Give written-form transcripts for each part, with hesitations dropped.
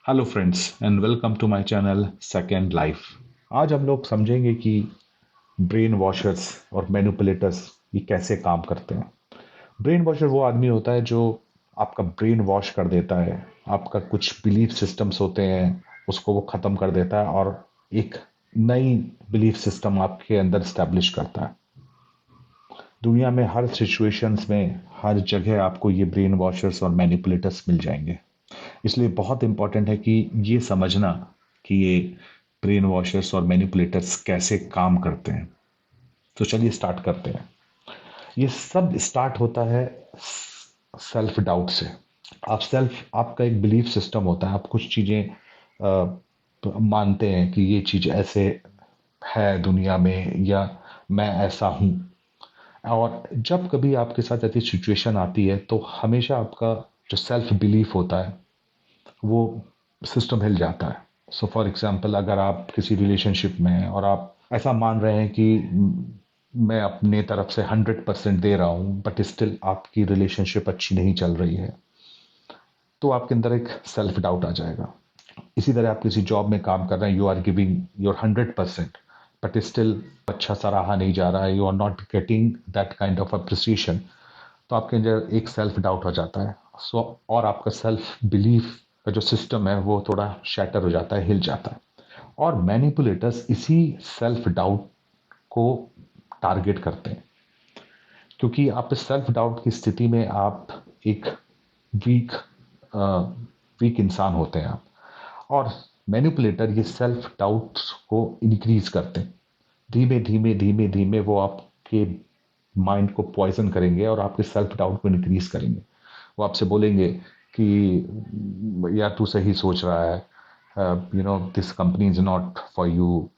Hello friends and welcome to my channel second life. आज हम लोग समझेंगे कि ब्रेन वॉशर्स और मैनिपुलेटर्स ये कैसे काम करते हैं। ब्रेन वॉशर वो आदमी होता है जो आपका ब्रेन वॉश कर देता है, आपका कुछ बिलीफ सिस्टम्स होते हैं उसको वो ख़त्म कर देता है और एक नई बिलीफ सिस्टम आपके अंदर स्टैब्लिश करता है। दुनिया में हर सिचुएशंस में हर जगह आपको ये ब्रेन वॉशर्स और मैनिपुलेटर्स मिल जाएंगे। इसलिए बहुत इंपॉर्टेंट है कि ये समझना कि ये ब्रेन वॉशर्स और मैनिपुलेटर्स कैसे काम करते हैं। तो चलिए स्टार्ट करते हैं। ये सब स्टार्ट होता है सेल्फ डाउट से। आपका एक बिलीफ सिस्टम होता है, आप कुछ चीज़ें मानते हैं कि ये चीज़ ऐसे है दुनिया में या मैं ऐसा हूँ। और जब कभी आपके साथ ऐसी सिचुएशन आती है तो हमेशा आपका जो सेल्फ बिलीफ होता है वो सिस्टम हिल जाता है। सो फॉर एग्जांपल, अगर आप किसी रिलेशनशिप में हैं और आप ऐसा मान रहे हैं कि मैं अपने तरफ से 100% दे रहा हूँ बट स्टिल आपकी रिलेशनशिप अच्छी नहीं चल रही है, तो आपके अंदर एक सेल्फ डाउट आ जाएगा। इसी तरह आप किसी जॉब में काम कर रहे हैं, you are giving your 100% but still अच्छा सराहा नहीं जा रहा है, you are not getting that kind of appreciation, तो आपके अंदर एक सेल्फ डाउट हो जाता है। सो और आपका सेल्फ बिलीफ का जो सिस्टम है वो थोड़ा शैटर हो जाता है, हिल जाता है। और मैनिपुलेटर्स इसी सेल्फ डाउट को टारगेट करते हैं, क्योंकि आप इस सेल्फ डाउट की स्थिति में आप एक वीक वीक इंसान होते हैं आप। और मैनिपुलेटर ये सेल्फ डाउट को इंक्रीज करते हैं। धीमे धीमे धीमे धीमे वो आपके माइंड को पॉइजन करेंगे और आपके सेल्फ डाउट को इंक्रीज करेंगे। वो आपसे बोलेंगे कि यार तू सही सोच रहा है, this company is not for you,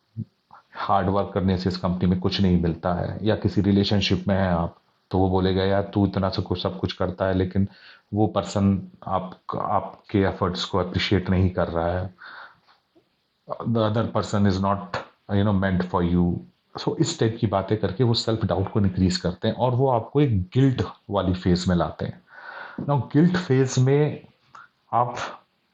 hard work करने से इस कंपनी में कुछ नहीं मिलता है। या किसी रिलेशनशिप में है आप, तो वो बोलेगा यार तू इतना सब कुछ करता है लेकिन वो पर्सन आपके एफर्ट्स को अप्रिशिएट नहीं कर रहा है, the other person is not meant for you. So इस टाइप की बातें करके वो सेल्फ डाउट को इंक्रीज करते हैं और वो आपको एक गिल्ट वाली फेज में लाते हैं। नाउ गिल्ट फेज में आप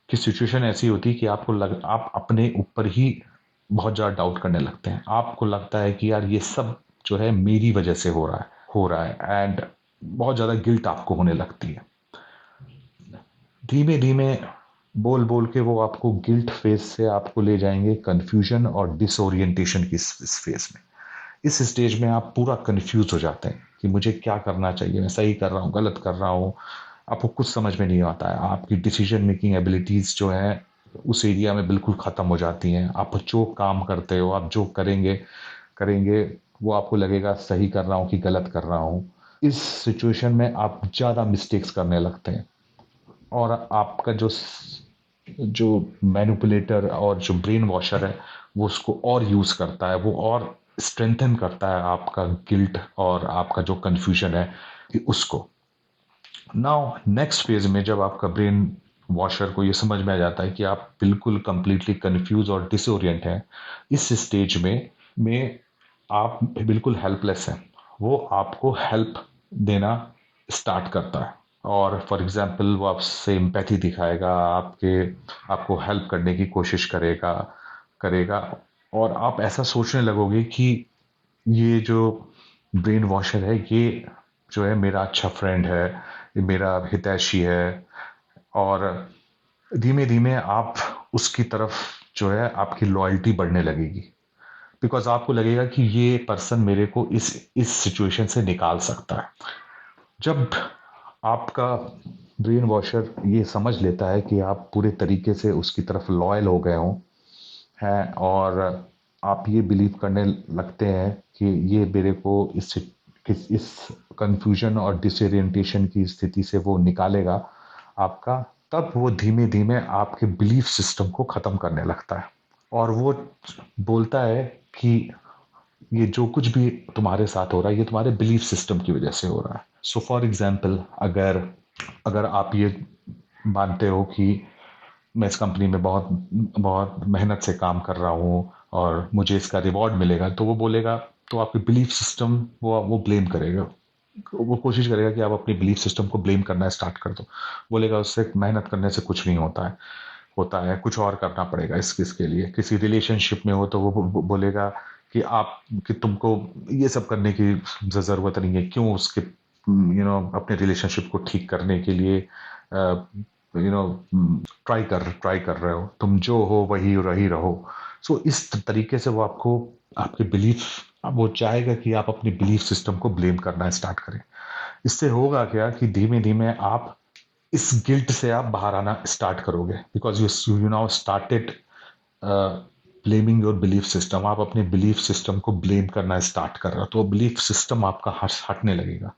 की सिचुएशन ऐसी होती है कि आप अपने ऊपर ही बहुत ज़्यादा डाउट करने लगते हैं। आपको लगता है कि यार ये सब जो है मेरी वजह से हो रहा है एंड बहुत ज़्यादा गिल्ट आपको होने लगती है। धीमे धीमे बोल बोल के वो आपको गिल्ट फेज से आपको ले जाएंगे कंफ्यूजन और डिसोरिएंटेशन की इस फेज में। इस स्टेज में आप पूरा कंफ्यूज हो जाते हैं कि मुझे क्या करना चाहिए, मैं सही कर रहा हूँ गलत कर रहा हूँ। आपको कुछ समझ में नहीं आता है, आपकी डिसीजन मेकिंग एबिलिटीज जो है उस एरिया में बिल्कुल ख़त्म हो जाती हैं। आप जो काम करते हो, आप जो करेंगे करेंगे वो आपको लगेगा सही कर रहा हूँ कि गलत कर रहा हूँ। इस सिचुएशन में आप ज़्यादा मिस्टेक्स करने लगते हैं और आपका जो मैनिपुलेटर और जो ब्रेन वॉशर है वो उसको और यूज करता है, वो और स्ट्रेंथन करता है आपका गिल्ट और आपका जो कंफ्यूजन है कि उसको। नाउ नेक्स्ट फेज में जब आपका ब्रेन वॉशर को ये समझ में आ जाता है कि आप बिल्कुल कंप्लीटली कंफ्यूज और डिसोरिएंट हैं, इस स्टेज में आप बिल्कुल हेल्पलेस हैं। वो आपको हेल्प देना स्टार्ट करता है और फॉर एग्जांपल वो आपसे एम्पैथी दिखाएगा, आपको हेल्प करने की कोशिश करेगा करेगा और आप ऐसा सोचने लगोगे कि ये जो ब्रेन वॉशर है ये जो है मेरा अच्छा फ्रेंड है, ये मेरा हितैषी है। और धीमे धीमे आप उसकी तरफ जो है आपकी लॉयल्टी बढ़ने लगेगी, बिकॉज आपको लगेगा कि ये पर्सन मेरे को इस सिचुएशन से निकाल सकता है। जब आपका ब्रेन वॉशर ये समझ लेता है कि आप पूरे तरीके से उसकी तरफ लॉयल हो गए हों हैं और आप ये बिलीव करने लगते हैं कि ये मेरे को इस कंफ्यूजन और डिसोरिएंटेशन की स्थिति से वो निकालेगा आपका, तब वो धीमे धीमे आपके बिलीफ सिस्टम को ख़त्म करने लगता है और वो बोलता है कि ये जो कुछ भी तुम्हारे साथ हो रहा है ये तुम्हारे बिलीफ सिस्टम की वजह से हो रहा है। सो फॉर एग्जाम्पल, अगर अगर आप ये मानते हो कि मैं इस कंपनी में बहुत बहुत मेहनत से काम कर रहा हूँ और मुझे इसका रिवॉर्ड मिलेगा, तो वो बोलेगा, तो आपकी बिलीफ सिस्टम वो ब्लेम करेगा। वो कोशिश करेगा कि आप अपनी बिलीफ सिस्टम को ब्लेम करना स्टार्ट कर दो। बोलेगा उससे मेहनत करने से कुछ नहीं होता है, होता है, कुछ और करना पड़ेगा इसके लिए। किसी रिलेशनशिप में हो तो वो बोलेगा कि आप कि तुमको ये सब करने की ज़रूरत नहीं है, क्यों उसके अपने रिलेशनशिप को ठीक करने के लिए यू नो ट्राई कर रहे हो, तुम जो हो वही रहो। सो इस तरीके से वो आपको आपके बिलीफ, वो चाहेगा कि आप अपने बिलीफ सिस्टम को ब्लेम करना स्टार्ट करें। इससे होगा क्या कि धीमे धीमे आप इस गिल्ट से आप बाहर आना स्टार्ट करोगे, because you now started blaming your belief system. आप अपने बिलीफ सिस्टम को ब्लेम करना स्टार्ट कर रहे हो, तो बिलीफ सिस्टम आपका हटने लगेगा।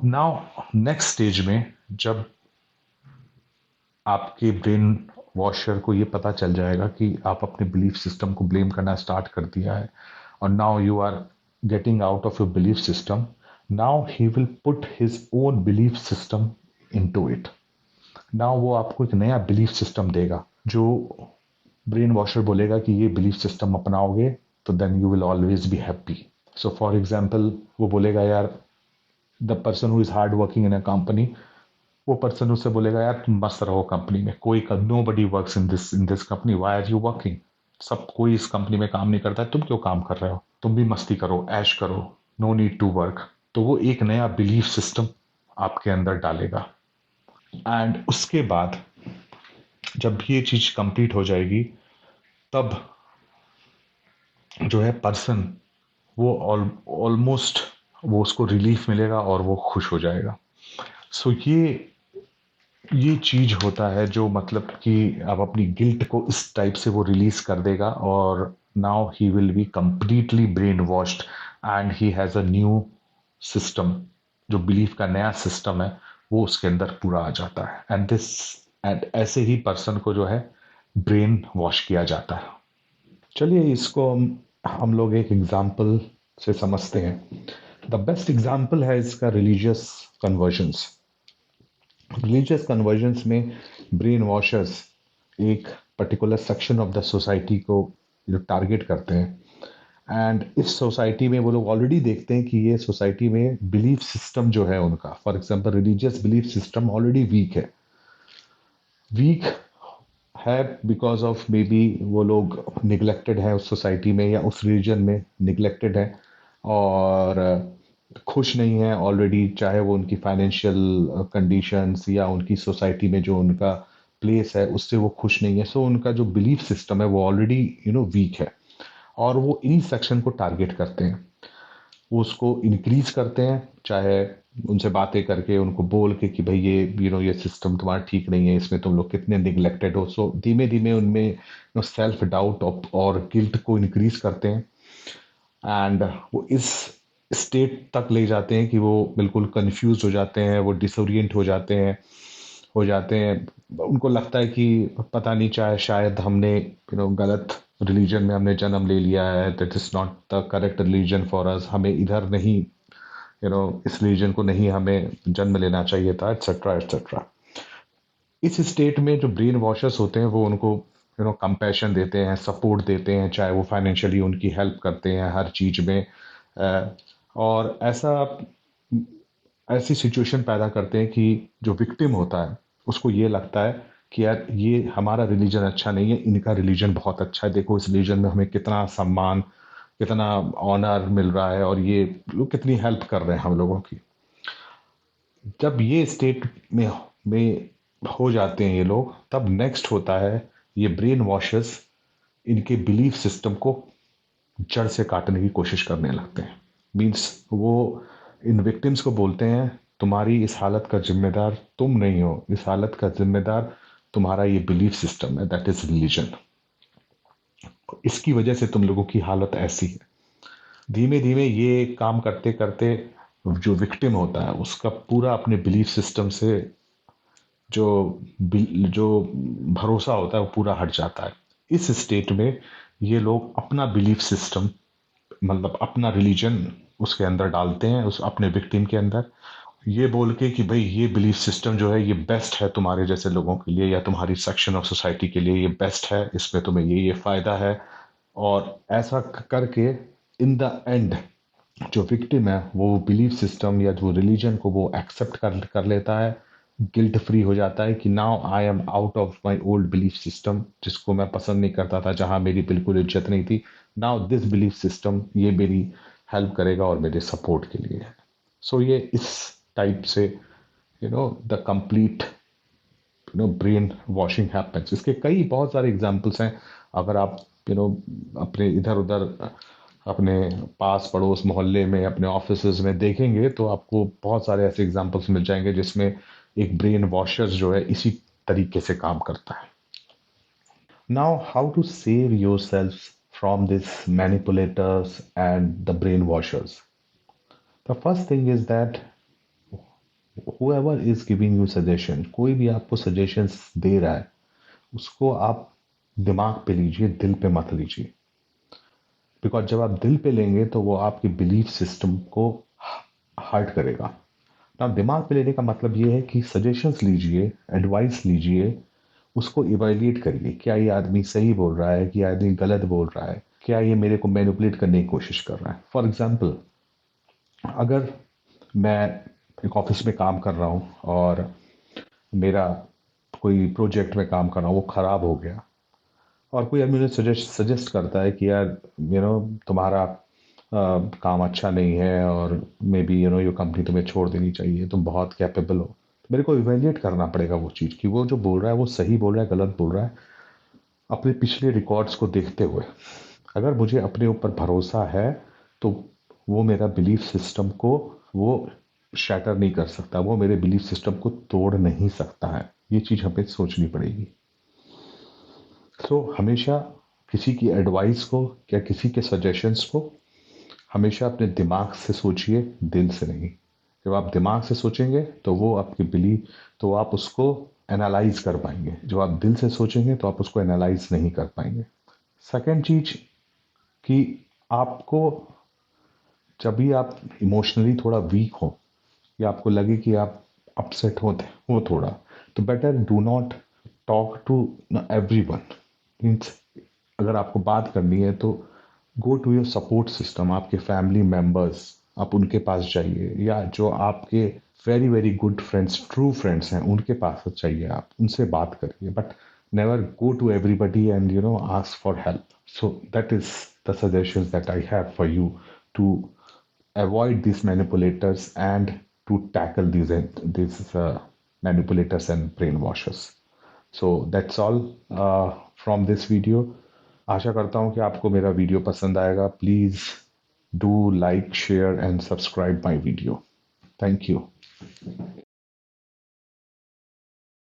नाउ नेक्स्ट स्टेज में जब आपके ब्रेन वॉशर को ये पता चल जाएगा कि आप अपने बिलीफ सिस्टम को ब्लेम करना स्टार्ट कर दिया है, और now you are getting out of your belief system, now he will put his own belief system into it. Now वो आपको एक नया बिलीफ सिस्टम देगा, जो ब्रेन वॉशर बोलेगा कि ये बिलीफ सिस्टम अपनाओगे तो then you will always be happy. So for example वो बोलेगा यार, the person who is hard working in a company, वो पर्सन उससे बोलेगा यार तुम मस्त रहो कंपनी में, कोई nobody work in this company, why are you working, सब कोई इस कंपनी में काम नहीं करता है, तुम क्यों काम कर रहे हो, तुम भी मस्ती करो, ऐश करो, नो नीड टू वर्क। तो वो एक नया बिलीफ सिस्टम आपके अंदर डालेगा। एंड उसके बाद जब ये चीज कंप्लीट हो जाएगी, तब जो है पर्सन वो ऑलमोस्ट वो उसको रिलीफ मिलेगा और वो खुश हो जाएगा। सो ये चीज होता है जो मतलब कि अब अपनी गिल्ट को इस टाइप से वो रिलीज कर देगा, और now he will be completely brain washed and he has a new system. जो बिलीफ का नया सिस्टम है वो उसके अंदर पूरा आ जाता है, एंड ऐसे ही पर्सन को जो है ब्रेन वॉश किया जाता है। चलिए इसको हम लोग एक एग्जाम्पल से समझते हैं। द बेस्ट एग्जाम्पल है इसका रिलीजियस कन्वर्जन्स। रिलीजियस कन्वर्जन्स में ब्रेन वॉशर्स एक particular section of the society को जो टारगेट करते हैं, एंड इस सोसाइटी में वो लोग ऑलरेडी देखते हैं कि ये सोसाइटी में बिलीफ सिस्टम जो है उनका, for example religious belief system already weak है बिकॉज ऑफ मे बी वो लोग निगलेक्टेड है उस सोसाइटी में या उस रीजन में निगलेक्टेड है, और खुश नहीं है ऑलरेडी, चाहे वो उनकी फाइनेंशियल कंडीशंस या उनकी सोसाइटी में जो उनका प्लेस है उससे वो खुश नहीं है। सो उनका जो बिलीफ सिस्टम है वो ऑलरेडी वीक है, और वो इन्हीं सेक्शन को टारगेट करते हैं। वो उसको इंक्रीज करते हैं, चाहे उनसे बातें करके उनको बोल के कि भाई ये सिस्टम तुम्हारा ठीक नहीं है, इसमें तुम लोग कितने निगलेक्टेड हो। सो धीमे धीमे उनमें सेल्फ डाउट और गिल्ट को इंक्रीज करते हैं, एंड वो इस स्टेट तक ले जाते हैं कि वो बिल्कुल कंफ्यूज हो जाते हैं, वो डिसोरिएंट हो जाते हैं। उनको लगता है कि पता नहीं, चाहे शायद हमने गलत रिलीजन में हमने जन्म ले लिया है, that is not the correct religion for us, हमें इधर नहीं इस रिलीजन को नहीं हमें जन्म लेना चाहिए था, एटसेट्रा एटसेट्रा। इस स्टेट में जो ब्रेन वॉशर्स होते हैं वो उनको कंपैशन देते हैं, सपोर्ट देते हैं, चाहे वो फाइनेंशियली उनकी हेल्प करते हैं हर चीज में, और ऐसी सिचुएशन पैदा करते हैं कि जो विक्टिम होता है उसको ये लगता है कि यार ये हमारा रिलीजन अच्छा नहीं है, इनका रिलीजन बहुत अच्छा है, देखो इस रिलीजन में हमें कितना सम्मान, कितना ऑनर मिल रहा है, और ये लोग कितनी हेल्प कर रहे हैं हम लोगों की। जब ये स्टेट में हो जाते हैं ये लोग, तब नेक्स्ट होता है ये ब्रेन वॉशर्स इनके बिलीफ सिस्टम को जड़ से काटने की कोशिश करने लगते हैं। मीन्स वो इन विक्टिम्स को बोलते हैं तुम्हारी इस हालत का जिम्मेदार तुम नहीं हो, इस हालत का जिम्मेदार तुम्हारा ये बिलीफ सिस्टम है, दैट इज रिलीजन। इसकी वजह से तुम लोगों की हालत ऐसी है। धीमे धीमे ये काम करते करते जो विक्टिम होता है उसका पूरा अपने बिलीफ सिस्टम से जो जो भरोसा होता है वो पूरा हट जाता है। इस स्टेट में ये लोग अपना बिलीफ सिस्टम, मतलब अपना रिलीजन उसके अंदर डालते हैं, उस अपने विक्टिम के अंदर, ये बोल के कि भाई ये बिलीफ सिस्टम जो है ये बेस्ट है तुम्हारे जैसे लोगों के लिए या तुम्हारी सेक्शन ऑफ सोसाइटी के लिए, ये बेस्ट है, इसमें तुम्हें ये फायदा है। और ऐसा करके इन द एंड जो विक्टिम है वो बिलीफ सिस्टम या जो रिलीजन को वो एक्सेप्ट कर लेता है, गिल्ट फ्री हो जाता है कि now I am out of my old belief system, जिसको मैं पसंद नहीं करता था, जहां मेरी बिल्कुल इज्जत नहीं थी। नाउ दिस बिलीफ सिस्टम ये मेरी हेल्प करेगा और मेरे सपोर्ट के लिए है। सो ये इस टाइप से the complete brain washing happens. इसके कई बहुत सारे एग्जाम्पल्स हैं। अगर आप अपने इधर उधर अपने पास पड़ोस मोहल्ले में अपने ऑफिसेज में देखेंगे तो आपको बहुत सारे ऐसे एग्जाम्पल्स मिल जाएंगे जिसमें एक ब्रेन वॉशर जो है इसी तरीके से काम करता है। Now how to save yourself from this manipulators and the brainwashers. The first thing is that whoever is giving you suggestion, कोई भी आपको suggestions दे रहा है, उसको आप दिमाग पे लीजिए, दिल पे मत लीजिए। बिकॉज जब आप दिल पे लेंगे तो वो आपके बिलीफ सिस्टम को हर्ट करेगा ना। दिमाग पे लेने का मतलब ये है कि सजेशंस लीजिए, एडवाइस लीजिए, उसको इवेल्युएट करिए, क्या ये आदमी सही बोल रहा है, क्या आदमी गलत बोल रहा है, क्या ये मेरे को मैनिपुलेट करने की कोशिश कर रहा है। फॉर एग्जाम्पल, अगर मैं एक ऑफिस में काम कर रहा हूँ और मेरा कोई प्रोजेक्ट में काम कर रहा हूँ, वो खराब हो गया, और कोई आदमी मुझे सजेस्ट करता है कि यार तुम्हारा काम अच्छा नहीं है और मे बी योर कंपनी तुम्हें छोड़ देनी चाहिए, तुम बहुत कैपेबल हो। तो मेरे को इवेल्युएट करना पड़ेगा वो चीज़ कि वो जो बोल रहा है वो सही बोल रहा है गलत बोल रहा है, अपने पिछले रिकॉर्ड्स को देखते हुए। अगर मुझे अपने ऊपर भरोसा है तो वो मेरा बिलीफ सिस्टम को वो शैटर नहीं कर सकता, वो मेरे बिलीफ सिस्टम को तोड़ नहीं सकता है। ये चीज़ हमें सोचनी पड़ेगी। हमेशा किसी की एडवाइस को या किसी के सजेशंस को हमेशा अपने दिमाग से सोचिए, दिल से नहीं। जब आप दिमाग से सोचेंगे तो वो आपकी बिलीव, तो आप उसको एनालाइज कर पाएंगे। जब आप दिल से सोचेंगे तो आप उसको एनालाइज नहीं कर पाएंगे। सेकेंड चीज कि आपको जब भी आप इमोशनली थोड़ा वीक हो या आपको लगे कि आप अपसेट हो थोड़ा, तो better do not talk to everyone. Means अगर आपको बात करनी है तो go to your support system, आपके फैमिली मेंबर्स, आप उनके पास जाइए, या जो आपके very very good friends, true friends हैं, उनके पास चाहिए, आप उनसे बात करिए। But never go to everybody and ask for help. So that is the suggestions that I have for you to avoid these manipulators and to tackle these manipulators and brainwashers. So that's all from this video. आशा करता हूँ कि आपको मेरा video पसंद आएगा। Please do like, share and subscribe my video. Thank you.